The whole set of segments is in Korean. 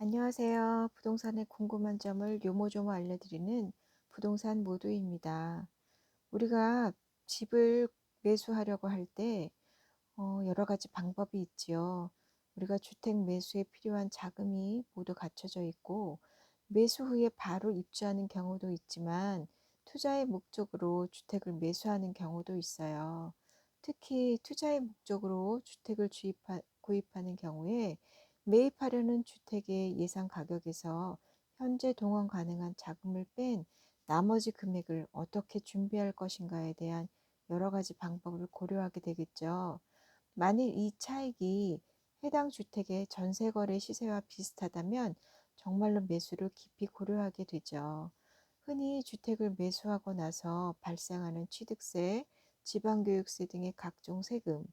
안녕하세요. 부동산에 궁금한 점을 요모조모 알려드리는 부동산 모두입니다. 우리가 집을 매수하려고 할 때 여러 가지 방법이 있지요. 우리가 주택 매수에 필요한 자금이 모두 갖춰져 있고 매수 후에 바로 입주하는 경우도 있지만 투자의 목적으로 주택을 매수하는 경우도 있어요. 특히 투자의 목적으로 주택을 구입하는 경우에 매입하려는 주택의 예상 가격에서 현재 동원 가능한 자금을 뺀 나머지 금액을 어떻게 준비할 것인가에 대한 여러 가지 방법을 고려하게 되겠죠. 만일 이 차익이 해당 주택의 전세거래 시세와 비슷하다면 정말로 매수를 깊이 고려하게 되죠. 흔히 주택을 매수하고 나서 발생하는 취득세, 지방교육세 등의 각종 세금,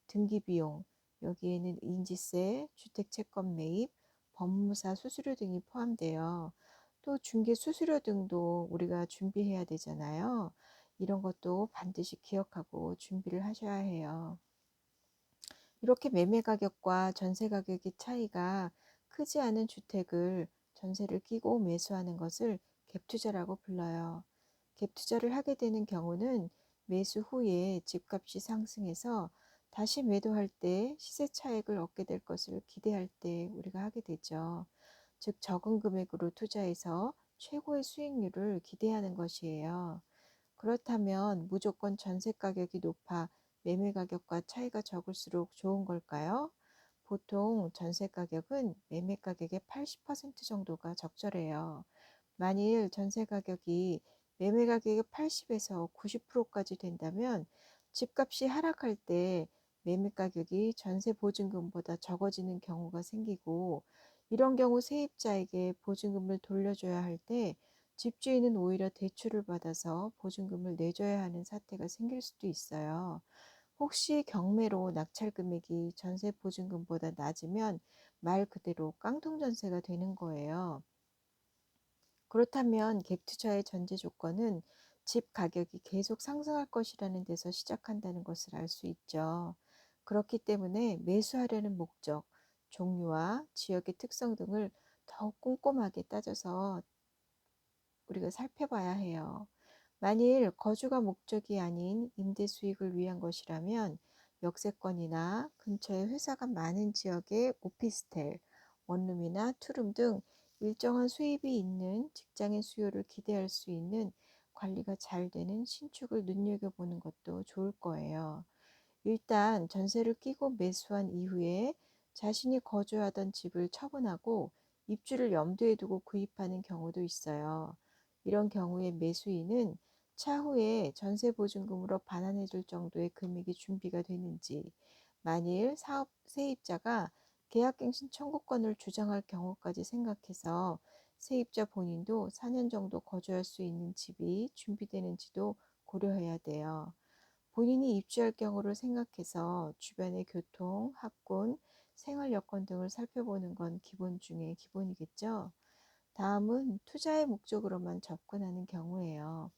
등기비용, 여기에는 인지세, 주택채권 매입, 법무사 수수료 등이 포함되어 또 중개 수수료 등도 우리가 준비해야 되잖아요. 이런 것도 반드시 기억하고 준비를 하셔야 해요. 이렇게 매매 가격과 전세 가격의 차이가 크지 않은 주택을 전세를 끼고 매수하는 것을 갭 투자라고 불러요. 갭 투자를 하게 되는 경우는 매수 후에 집값이 상승해서 다시 매도할 때 시세 차익을 얻게 될 것을 기대할 때 우리가 하게 되죠. 즉 적은 금액으로 투자해서 최고의 수익률을 기대하는 것이에요. 그렇다면 무조건 전세 가격이 높아 매매 가격과 차이가 적을수록 좋은 걸까요? 보통 전세 가격은 매매 가격의 80% 정도가 적절해요. 만일 전세 가격이 매매 가격의 80에서 90%까지 된다면 집값이 하락할 때 매매 가격이 전세 보증금보다 적어지는 경우가 생기고, 이런 경우 세입자에게 보증금을 돌려줘야 할 때 집주인은 오히려 대출을 받아서 보증금을 내줘야 하는 사태가 생길 수도 있어요. 혹시 경매로 낙찰 금액이 전세 보증금보다 낮으면 말 그대로 깡통 전세가 되는 거예요. 그렇다면 갭 투자의 전제 조건은 집 가격이 계속 상승할 것이라는 데서 시작한다는 것을 알 수 있죠. 그렇기 때문에 매수하려는 목적, 종류와 지역의 특성 등을 더욱 꼼꼼하게 따져서 우리가 살펴봐야 해요. 만일 거주가 목적이 아닌 임대 수익을 위한 것이라면 역세권이나 근처에 회사가 많은 지역의 오피스텔, 원룸이나 투룸 등 일정한 수입이 있는 직장인 수요를 기대할 수 있는 관리가 잘 되는 신축을 눈여겨보는 것도 좋을 거예요. 일단 전세를 끼고 매수한 이후에 자신이 거주하던 집을 처분하고 입주를 염두에 두고 구입하는 경우도 있어요. 이런 경우에 매수인은 차후에 전세 보증금으로 반환해 줄 정도의 금액이 준비가 되는지, 만일 사업 세입자가 계약갱신 청구권을 주장할 경우까지 생각해서 세입자 본인도 4년 정도 거주할 수 있는 집이 준비되는지도 고려해야 돼요. 본인이 입주할 경우를 생각해서 주변의 교통, 학군, 생활 여건 등을 살펴보는 건 기본 중에 기본이겠죠. 다음은 투자의 목적으로만 접근하는 경우예요.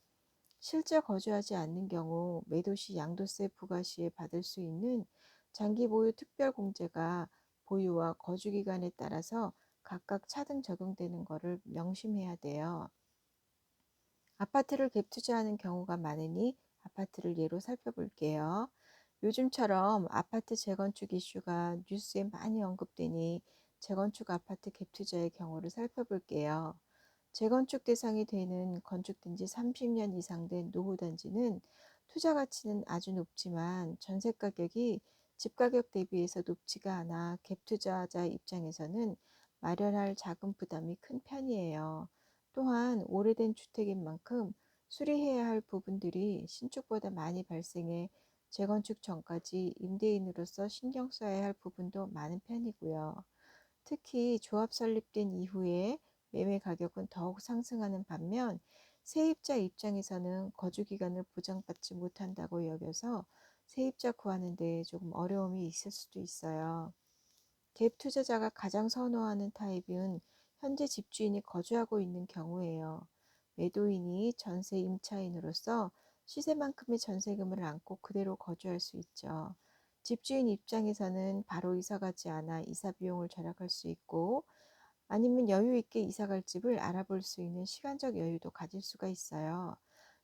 실제 거주하지 않는 경우 매도 시 양도세 부과 시에 받을 수 있는 장기 보유 특별 공제가 보유와 거주 기간에 따라서 각각 차등 적용되는 것을 명심해야 돼요. 아파트를 갭 투자하는 경우가 많으니 아파트를 예로 살펴볼게요. 요즘처럼 아파트 재건축 이슈가 뉴스에 많이 언급되니 재건축 아파트 갭 투자의 경우를 살펴볼게요. 재건축 대상이 되는 건축된 지 30년 이상 된 노후 단지는 투자 가치는 아주 높지만 전세 가격이 집 가격 대비해서 높지가 않아 갭 투자자 입장에서는 마련할 자금 부담이 큰 편이에요. 또한 오래된 주택인 만큼 수리해야 할 부분들이 신축보다 많이 발생해 재건축 전까지 임대인으로서 신경 써야 할 부분도 많은 편이고요. 특히 조합 설립된 이후에 매매 가격은 더욱 상승하는 반면 세입자 입장에서는 거주 기간을 보장받지 못한다고 여겨서 세입자 구하는 데 조금 어려움이 있을 수도 있어요. 갭 투자자가 가장 선호하는 타입은 현재 집주인이 거주하고 있는 경우예요. 매도인이 전세 임차인으로서 시세만큼의 전세금을 안고 그대로 거주할 수 있죠. 집주인 입장에서는 바로 이사 가지 않아 이사 비용을 절약할 수 있고, 아니면 여유 있게 이사갈 집을 알아볼 수 있는 시간적 여유도 가질 수가 있어요.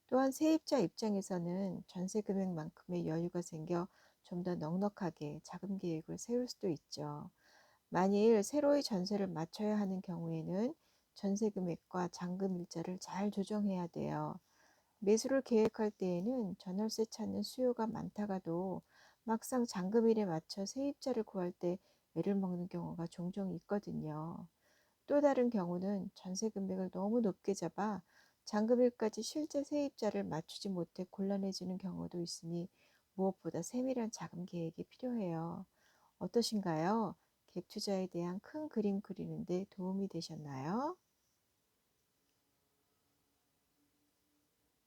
또한 세입자 입장에서는 전세 금액만큼의 여유가 생겨 좀 더 넉넉하게 자금 계획을 세울 수도 있죠. 만일 새로이 전세를 맞춰야 하는 경우에는 전세 금액과 잔금 일자를 잘 조정해야 돼요. 매수를 계획할 때에는 전월세 찾는 수요가 많다가도 막상 잔금일에 맞춰 세입자를 구할 때 애를 먹는 경우가 종종 있거든요. 또 다른 경우는 전세 금액을 너무 높게 잡아 잔금일까지 실제 세입자를 맞추지 못해 곤란해지는 경우도 있으니 무엇보다 세밀한 자금 계획이 필요해요. 어떠신가요? 갭 투자에 대한 큰 그림 그리는데 도움이 되셨나요?